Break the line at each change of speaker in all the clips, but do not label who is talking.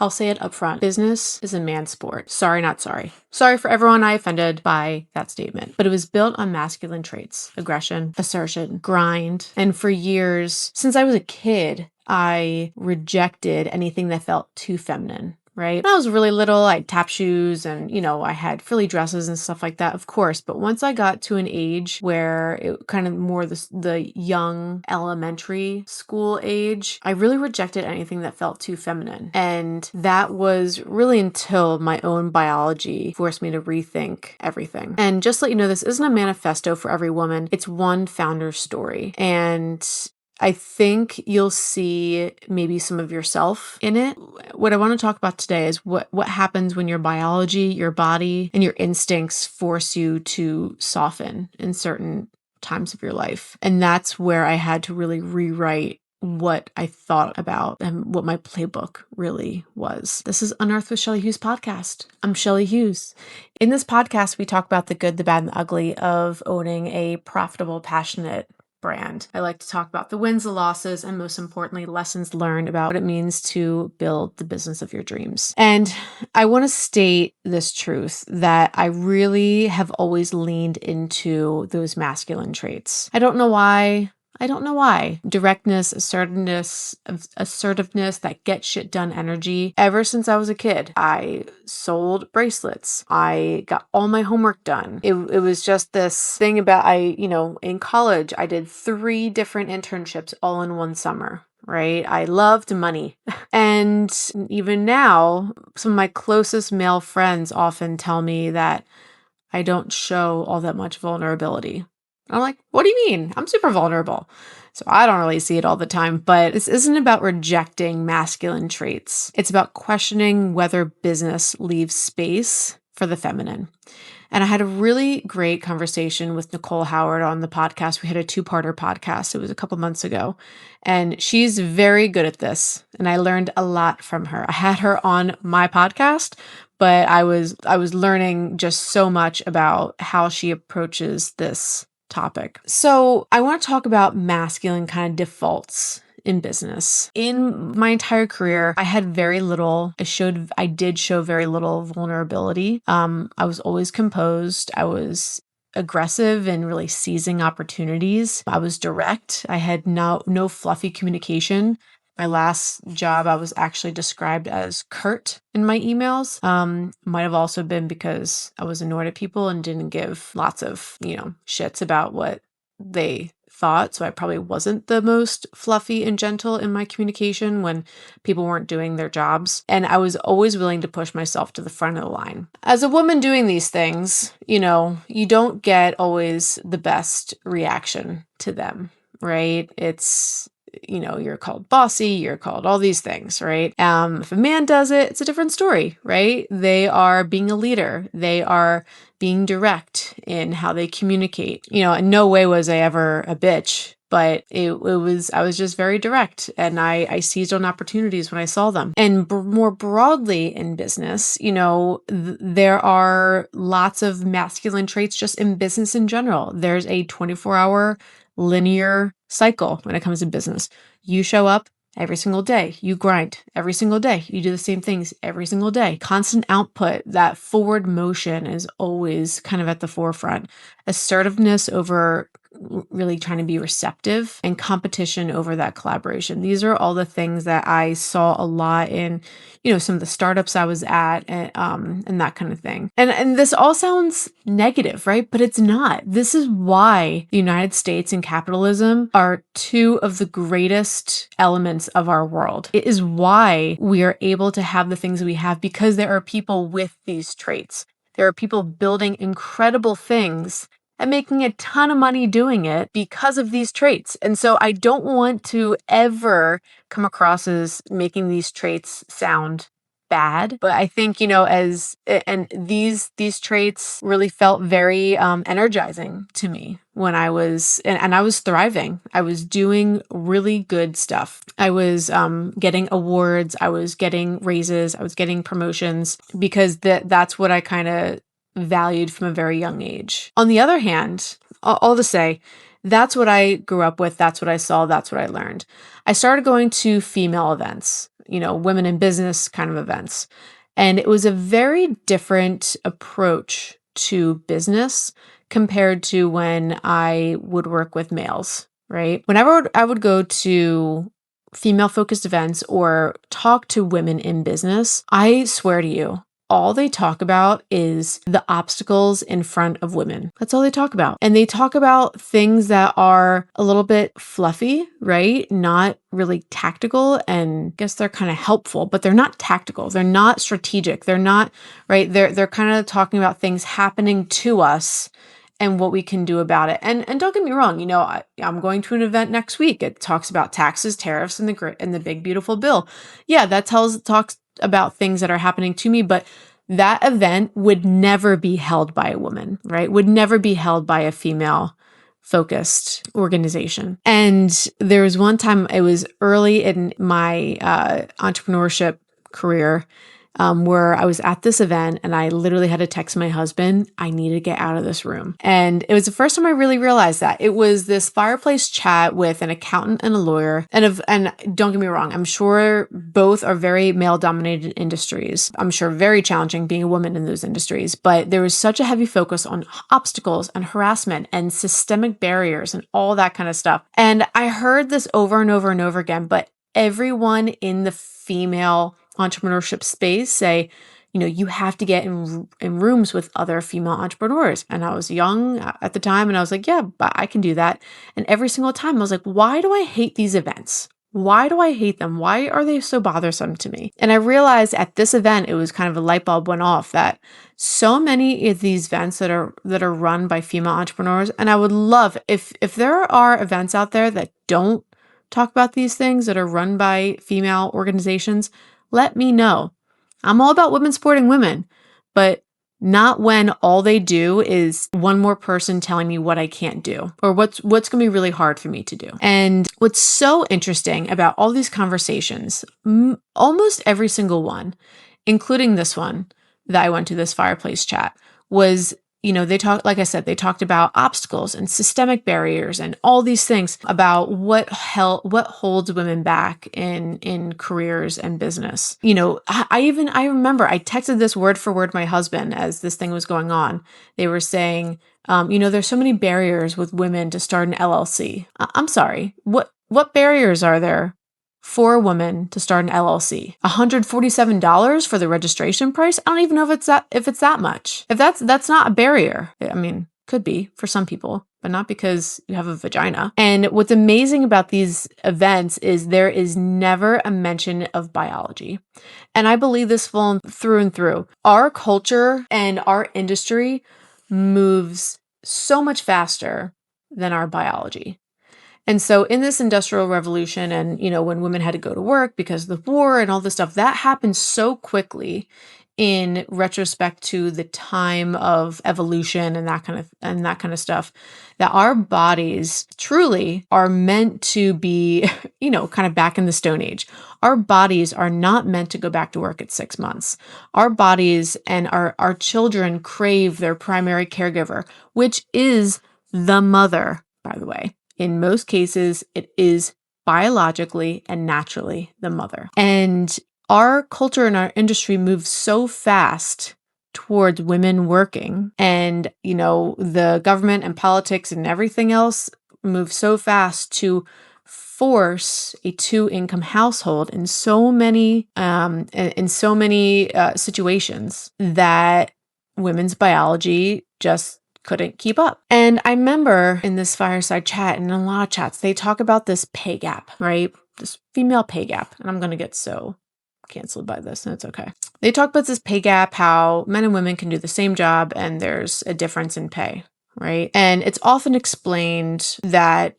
I'll say it up front. Business is a man's sport. Sorry, not sorry. Sorry for everyone I offended by that statement. But it was built on masculine traits: aggression, assertion, grind. And for years, since I was a kid, I rejected anything that felt too feminine. Right? When I was really little, I had tap shoes and, I had frilly dresses and stuff like that, of course. But once I got to an age where it kind of more the young elementary school age, I really rejected anything that felt too feminine. And that was really until my own biology forced me to rethink everything. And just to let you know, this isn't a manifesto for every woman. It's one founder's story. And I think you'll see maybe some of yourself in it. What I want to talk about today is what happens when your biology, your body, and your instincts force you to soften in certain times of your life. And that's where I had to really rewrite what I thought about and what my playbook really was. This is Unearth with Shelly Hughes podcast. I'm Shelly Hughes. In this podcast, we talk about the good, the bad, and the ugly of owning a profitable, passionate brand. I like to talk about the wins, the losses, and most importantly, lessons learned about what it means to build the business of your dreams. And I want to state this truth that I really have always leaned into those masculine traits. I don't know why. Directness, assertiveness, that get shit done energy. Ever since I was a kid, I sold bracelets. I got all my homework done. It was just this thing about in college, I did 3 different internships all in one summer. Right? I loved money. And even now, some of my closest male friends often tell me that I don't show all that much vulnerability. I'm like, what do you mean? I'm super vulnerable. So I don't really see it all the time, but this isn't about rejecting masculine traits. It's about questioning whether business leaves space for the feminine. And I had a really great conversation with Nicole Howard on the podcast. We had a 2-parter podcast. It was a couple months ago. And she's very good at this. And I learned a lot from her. I had her on my podcast, but I was learning just so much about how she approaches this topic. So I want to talk about masculine kind of defaults in business. In my entire career, I had very little, I did show very little vulnerability. I was always composed. I was aggressive and really seizing opportunities. I was direct. I had no fluffy communication. My last job, I was actually described as curt in my emails. Might have also been because I was annoyed at people and didn't give lots of, shits about what they thought. So I probably wasn't the most fluffy and gentle in my communication when people weren't doing their jobs. And I was always willing to push myself to the front of the line. As a woman doing these things, you don't get always the best reaction to them, right? It's you're called bossy, you're called all these things, right? If a man does it, it's a different story, right? They are being a leader. They are being direct in how they communicate. In no way was I ever a bitch, but I was just very direct, and I seized on opportunities when I saw them. And more broadly in business, there are lots of masculine traits just in business in general. There's a 24-hour linear cycle when it comes to business. You show up every single day. You grind every single day. You do the same things every single day. Constant output, that forward motion is always kind of at the forefront. Assertiveness over really trying to be receptive, and competition over that collaboration. These are all the things that I saw a lot in, some of the startups I was at, and that kind of thing. And this all sounds negative, right? But it's not. This is why the United States and capitalism are 2 of the greatest elements of our world. It is why we are able to have the things we have, because there are people with these traits. There are people building incredible things and making a ton of money doing it because of these traits. And so I don't want to ever come across as making these traits sound bad, but I think, these traits really felt very energizing to me when I was, and I was thriving. I was doing really good stuff. I was getting awards. I was getting raises. I was getting promotions, because that's what I kind of valued from a very young age. On the other hand, all to say, that's what I grew up with. That's what I saw. That's what I learned. I started going to female events. women in business kind of events. And it was a very different approach to business compared to when I would work with males, right? Whenever I would go to female-focused events or talk to women in business, I swear to you, all they talk about is the obstacles in front of women. That's all they talk about. And they talk about things that are a little bit fluffy, right? Not really tactical, and I guess they're kind of helpful, but they're not tactical. They're not strategic. They're not, right? They're kind of talking about things happening to us and what we can do about it. And don't get me wrong, I'm going to an event next week. It talks about taxes, tariffs, and the big beautiful bill. Yeah, that talks about things that are happening to me, but that event would never be held by a woman, right? Would never be held by a female focused organization. And there was one time, it was early in my entrepreneurship career, where I was at this event and I literally had to text my husband, I need to get out of this room. And it was the first time I really realized that. It was this fireplace chat with an accountant and a lawyer. And don't get me wrong, I'm sure both are very male-dominated industries. I'm sure very challenging being a woman in those industries, but there was such a heavy focus on obstacles and harassment and systemic barriers and all that kind of stuff. And I heard this over and over and over again, but everyone in the female entrepreneurship space say, you have to get in rooms with other female entrepreneurs. And I was young at the time, and I was like, yeah, but I can do that. And every single time I was like, why do I hate these events? Why do I hate them? Why are they so bothersome to me? And I realized at this event, it was kind of a light bulb went off that so many of these events that are run by female entrepreneurs, and I would love if there are events out there that don't talk about these things that are run by female organizations, let me know. I'm all about women supporting women, but not when all they do is one more person telling me what I can't do or what's going to be really hard for me to do. And what's so interesting about all these conversations, almost every single one, including this one that I went to, this fireplace chat, was they talked about obstacles and systemic barriers and all these things about what holds women back in careers and business. I remember I texted this word for word my husband as this thing was going on. They were saying, there's so many barriers with women to start an LLC. I'm sorry. What barriers are there for a woman to start an LLC? $147 for the registration price? I don't even know if it's that much. If that's not a barrier. I mean, could be for some people, but not because you have a vagina. And what's amazing about these events is there is never a mention of biology. And I believe this full through and through. Our culture and our industry moves so much faster than our biology. And so in this industrial revolution and, when women had to go to work because of the war and all this stuff, that happened so quickly in retrospect to the time of evolution and that kind of stuff, that our bodies truly are meant to be, kind of back in the Stone Age. Our bodies are not meant to go back to work at 6 months. Our bodies and our children crave their primary caregiver, which is the mother, by the way. In most cases, it is biologically and naturally the mother. And our culture and our industry moves so fast towards women working, and, the government and politics and everything else move so fast to force a 2-income household in so many situations that women's biology just couldn't keep up. And I remember in this fireside chat and in a lot of chats, they talk about this pay gap, right? This female pay gap. And I'm going to get so canceled by this, and it's okay. They talk about this pay gap, how men and women can do the same job and there's a difference in pay, right? And it's often explained that,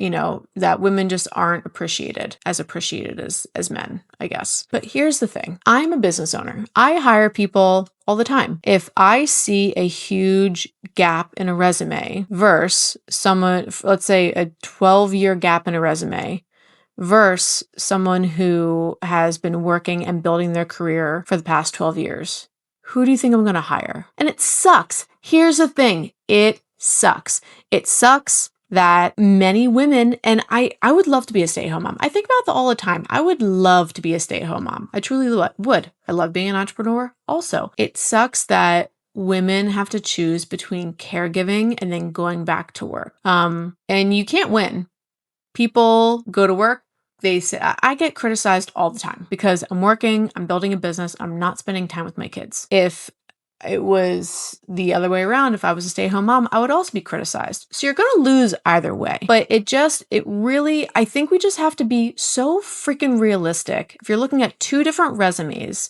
that women just aren't appreciated as men, I guess. But here's the thing. I'm a business owner. I hire people all the time. If I see a huge gap in a resume versus someone, let's say a 12-year gap in a resume, versus someone who has been working and building their career for the past 12 years, who do you think I'm going to hire? And it sucks. Here's the thing. It sucks. It sucks that many women, and I would love to be a stay-at-home mom. I think about that all the time. I would love to be a stay-at-home mom. I truly would. I love being an entrepreneur also. It sucks that women have to choose between caregiving and then going back to work. And you can't win. People go to work. They say, I get criticized all the time because I'm working, I'm building a business, I'm not spending time with my kids. If it was the other way around, if I was a stay-at-home mom, I would also be criticized. So you're going to lose either way. But I think we just have to be so freaking realistic. If you're looking at two different resumes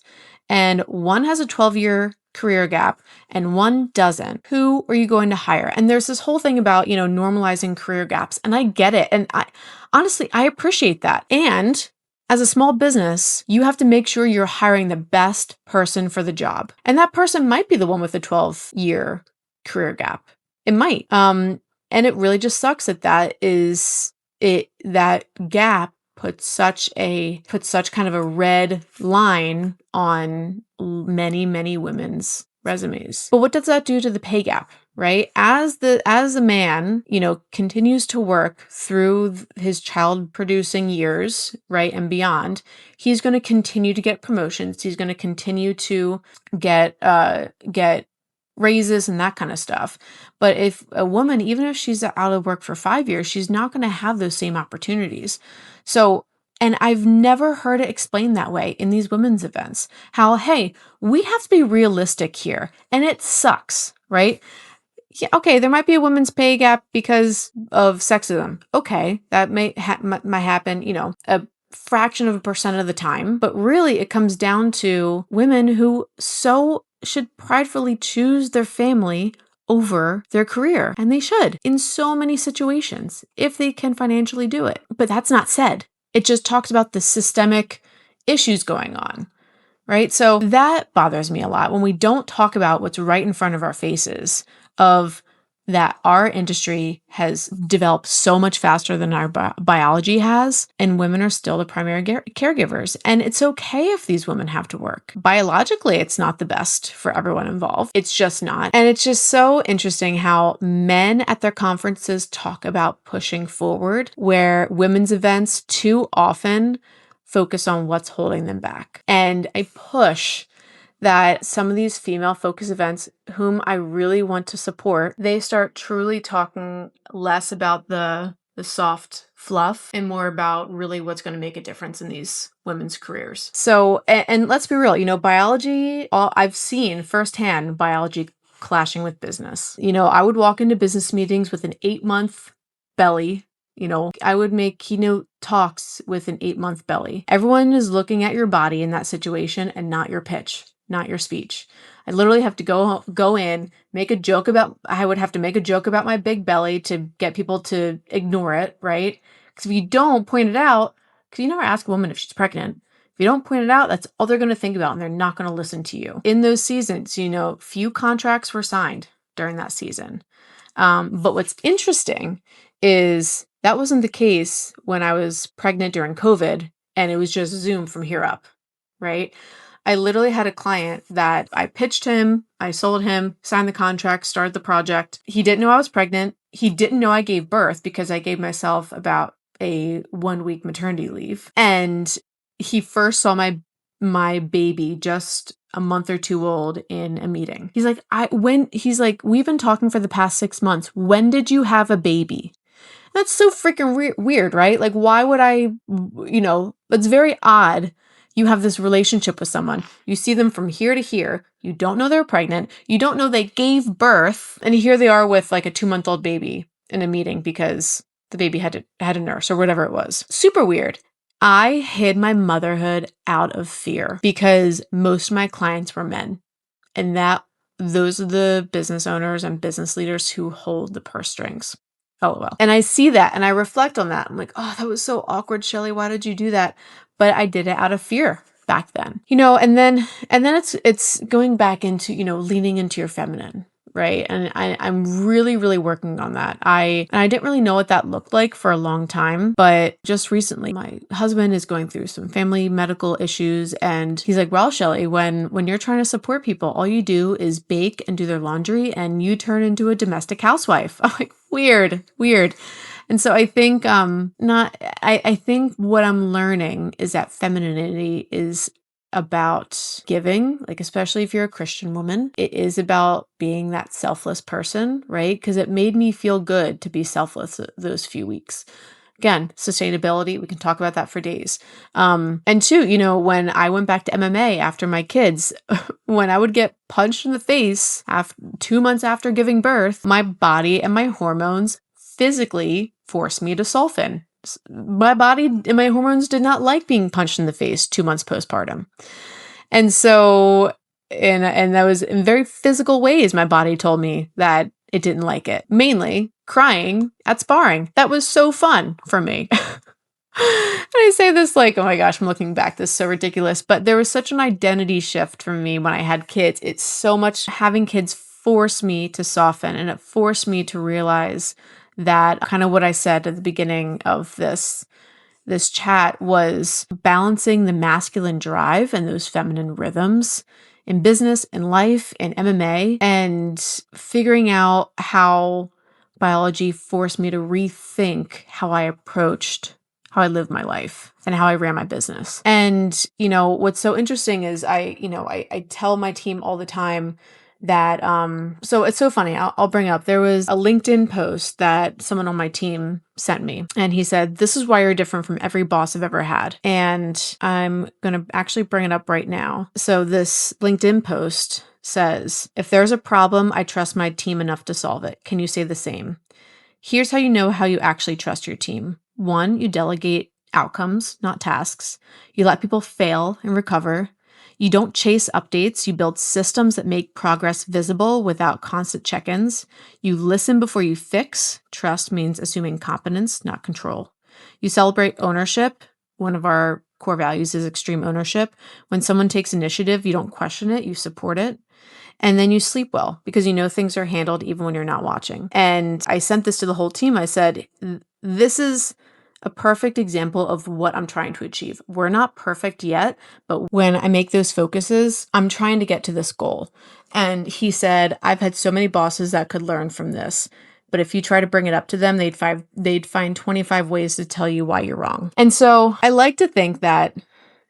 and one has a 12-year career gap and one doesn't, who are you going to hire? And there's this whole thing about, normalizing career gaps. And I get it. And honestly, I appreciate that. And as a small business, you have to make sure you're hiring the best person for the job. And that person might be the one with the 12-year career gap. It might. And it really just sucks that gap puts such kind of a red line on many, many women's resumes. But what does that do to the pay gap, right? As a man, continues to work through his child producing years, right, and beyond, he's going to continue to get promotions. He's going to continue to get raises and that kind of stuff. But if a woman, even if she's out of work for 5 years, she's not going to have those same opportunities. So, and I've never heard it explained that way in these women's events, how, hey, we have to be realistic here. And it sucks, right? Yeah, okay, there might be a women's pay gap because of sexism. Okay, that might happen, a fraction of a percent of the time. But really, it comes down to women who should pridefully choose their family over their career. And they should in so many situations if they can financially do it. But that's not said. It just talks about the systemic issues going on, right? So that bothers me a lot when we don't talk about what's right in front of our faces, of that our industry has developed so much faster than our biology has, and women are still the primary caregivers. And it's okay if these women have to work. Biologically, it's not the best for everyone involved. It's just not. And it's just so interesting how men at their conferences talk about pushing forward, where women's events too often focus on what's holding them back. And I push that some of these female-focused events, whom I really want to support, they start truly talking less about the soft fluff and more about really what's going to make a difference in these women's careers. So, and let's be real, biology, I've seen firsthand biology clashing with business. I would walk into business meetings with an 8-month belly. I would make keynote talks with an 8-month belly. Everyone is looking at your body in that situation and not your pitch, not your speech. I literally have to go in, I would have to make a joke about my big belly to get people to ignore it, right? Because if you don't point it out, because you never ask a woman if she's pregnant. If you don't point it out, that's all they're going to think about, and they're not going to listen to you. In those seasons, few contracts were signed during that season. But what's interesting is that wasn't the case when I was pregnant during COVID, and it was just Zoom from here up, right? I literally had a client that I pitched him, I sold him, signed the contract, started the project. He didn't know I was pregnant. He didn't know I gave birth because I gave myself about a 1-week maternity leave. And he first saw my baby just a month or 2 old in a meeting. He's like, we've been talking for the past 6 months. When did you have a baby? That's so freaking weird, right? Like, why would it's very odd. You have this relationship with someone. You see them from here to here. You don't know they're pregnant. You don't know they gave birth. And here they are with like a 2-month-old baby in a meeting because the baby had a nurse or whatever it was. Super weird. I hid my motherhood out of fear because most of my clients were men. And those are the business owners and business leaders who hold the purse strings. LOL. And I see that and I reflect on that. I'm like, oh, that was so awkward, Shelly. Why did you do that? But I did it out of fear back then, and then it's going back into, leaning into your feminine, right? And I'm really, really working on that. I didn't really know what that looked like for a long time, but just recently, my husband is going through some family medical issues, and he's like, well, Shelly, when you're trying to support people, all you do is bake and do their laundry, and you turn into a domestic housewife. I'm like, Weird, weird. And so I think I think what I'm learning is that femininity is about giving, like especially if you're a Christian woman. It is about being that selfless person, right? Because it made me feel good to be selfless those few weeks. Again, sustainability, we can talk about that for days. And two, when I went back to MMA after my kids, when I would get punched in the face 2 months after giving birth, my body and my hormones physically forced me to soften. My body and my hormones did not like being punched in the face 2 months postpartum. And so, and that was in very physical ways, my body told me that it didn't like it. Mainly crying at sparring. That was so fun for me. And I say this like, oh my gosh, I'm looking back, this is so ridiculous. But there was such an identity shift for me when I had kids. It's so much having kids forced me to soften, and it forced me to realize that kind of what I said at the beginning of this chat was balancing the masculine drive and those feminine rhythms in business, in life, in MMA, and figuring out how biology forced me to rethink how I lived my life and how I ran my business. And, what's so interesting is I tell my team all the time that, so it's so funny. I'll bring up, there was a LinkedIn post that someone on my team sent me, and he said, "This is why you're different from every boss I've ever had." And I'm going to actually bring it up right now. So this LinkedIn post says, "If there's a problem, I trust my team enough to solve it. Can you say the same? Here's how you know how you actually trust your team. 1, you delegate outcomes, not tasks. You let people fail and recover. You don't chase updates. You build systems that make progress visible without constant check-ins. You listen before you fix. Trust means assuming competence, not control. You celebrate ownership. One of our core values is extreme ownership. When someone takes initiative, you don't question it, you support it. And then you sleep well because you know things are handled even when you're not watching." And I sent this to the whole team. I said, this is a perfect example of what I'm trying to achieve. We're not perfect yet, but when I make those focuses, I'm trying to get to this goal. And he said, "I've had so many bosses that could learn from this, but if you try to bring it up to them, they'd find 25 ways to tell you why you're wrong." And so I like to think that,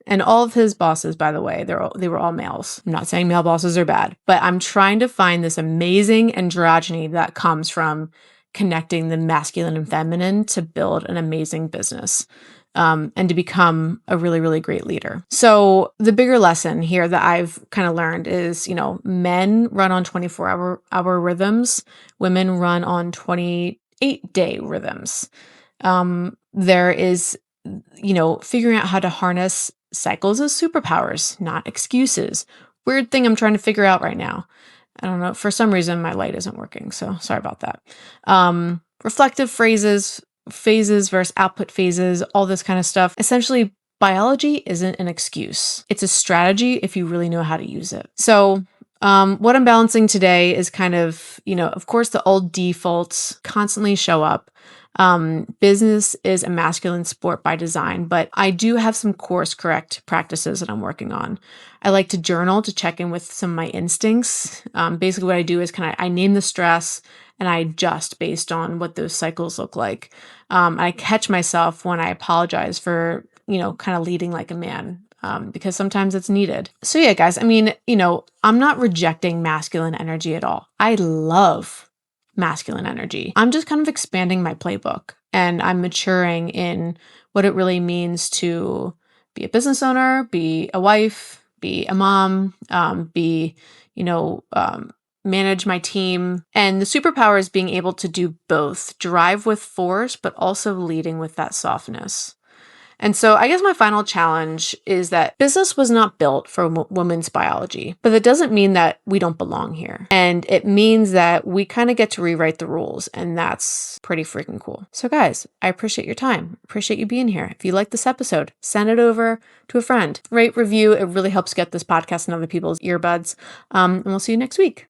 and all of his bosses, by the way, they were all males. I'm not saying male bosses are bad, but I'm trying to find this amazing androgyny that comes from connecting the masculine and feminine to build an amazing business, and to become a really, really great leader. So the bigger lesson here that I've kind of learned is, men run on 24-hour rhythms, women run on 28-day rhythms. There is, figuring out how to harness cycles as superpowers, not excuses. Weird thing I'm trying to figure out right now. I don't know. For some reason, my light isn't working, so sorry about that. Reflective phases versus output phases, all this kind of stuff. Essentially, biology isn't an excuse. It's a strategy if you really know how to use it. So what I'm balancing today is kind of, of course, the old defaults constantly show up. Business is a masculine sport by design, but I do have some course correct practices that I'm working on. I like to journal to check in with some of my instincts. Basically what I do is I name the stress and I adjust based on what those cycles look like. I catch myself when I apologize for, kind of leading like a man. Because sometimes it's needed. So yeah, guys, I'm not rejecting masculine energy at all. I love masculine energy. I'm just kind of expanding my playbook, and I'm maturing in what it really means to be a business owner, be a wife, be a mom, manage my team. And the superpower is being able to do both, drive with force, but also leading with that softness. And so I guess my final challenge is that business was not built for women's biology, but that doesn't mean that we don't belong here. And it means that we kind of get to rewrite the rules, and that's pretty freaking cool. So guys, I appreciate your time. Appreciate you being here. If you like this episode, send it over to a friend. Rate, review. It really helps get this podcast in other people's earbuds. And we'll see you next week.